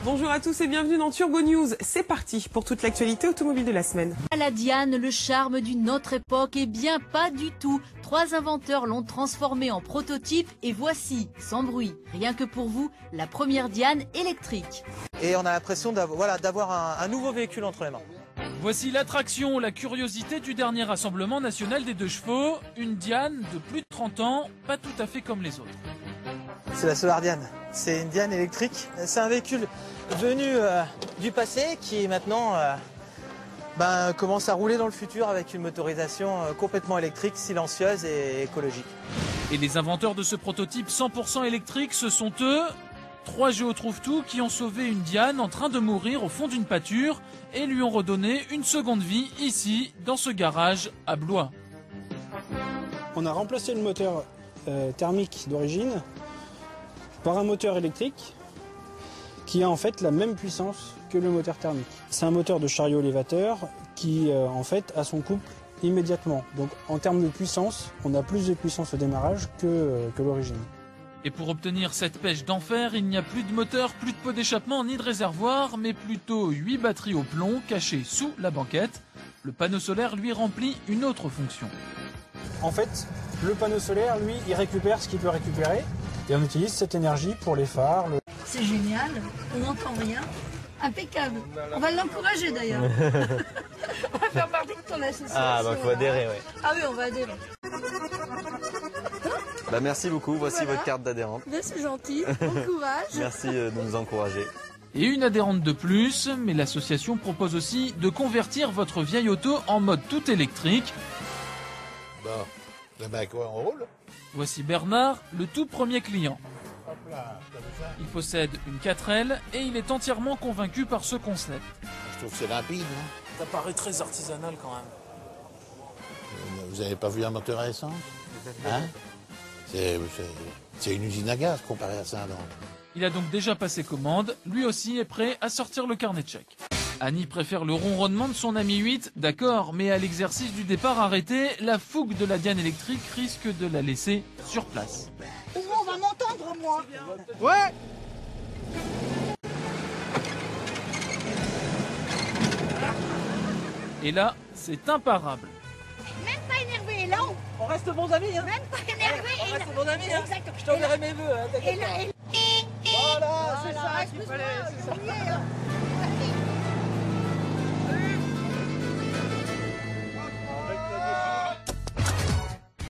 Bonjour à tous et bienvenue dans Turbo News. C'est parti pour toute l'actualité automobile de la semaine. La Diane, le charme d'une autre époque, eh bien pas du tout. 3 inventeurs l'ont transformé en prototype et voici, sans bruit, rien que pour vous, la première Diane électrique. Et on a l'impression d'avoir un nouveau véhicule entre les mains. Voici l'attraction, la curiosité du dernier rassemblement national des 2 chevaux. Une Diane de plus de 30 ans, pas tout à fait comme les autres. C'est la Solar Diane. C'est une Diane électrique. C'est un véhicule venu du passé qui maintenant commence à rouler dans le futur avec une motorisation complètement électrique, silencieuse et écologique. Et les inventeurs de ce prototype 100% électrique, ce sont eux, 3 géotrouve-tout qui ont sauvé une Diane en train de mourir au fond d'une pâture et lui ont redonné une seconde vie ici, dans ce garage à Blois. On a remplacé le moteur thermique d'origine par un moteur électrique qui a en fait la même puissance que le moteur thermique. C'est un moteur de chariot élévateur qui en fait a son couple immédiatement. Donc en termes de puissance, on a plus de puissance au démarrage que l'origine. Et pour obtenir cette pêche d'enfer, il n'y a plus de moteur, plus de pot d'échappement ni de réservoir, mais plutôt 8 batteries au plomb cachées sous la banquette. Le panneau solaire lui remplit une autre fonction. En fait, le panneau solaire, lui, il récupère ce qu'il peut récupérer et on utilise cette énergie pour les phares. C'est génial, on n'entend rien. Impeccable. On va l'encourager d'ailleurs. On va faire partie de ton association. Ah bah faut adhérer, ouais. Ah oui, on va adhérer. Bah merci beaucoup, voici votre carte d'adhérente. Ben, c'est gentil, bon courage. Merci de nous encourager. Et une adhérente de plus, mais l'association propose aussi de convertir votre vieille auto en mode tout électrique. Bon, le mec, on roule. Voici Bernard, le tout premier client. Il possède une 4L et il est entièrement convaincu par ce concept. Je trouve que c'est limpide, hein. Ça paraît très artisanal quand même. Vous avez pas vu un moteur à essence, hein? C'est une usine à gaz comparé à ça, non? Il a donc déjà passé commande, lui aussi est prêt à sortir le carnet de chèques. Annie préfère le ronronnement de son ami 8, d'accord, mais à l'exercice du départ arrêté, la fougue de la Diane électrique risque de la laisser sur place. On va m'entendre, moi. Ouais. Et là, c'est imparable. Même pas énervé, là. On reste bons amis, hein. Même pas énervé. On reste bons amis, hein. Exactement. Je t'enverrai mes vœux, hein, t'inquiète pas. Voilà, c'est ça qu'il fallait.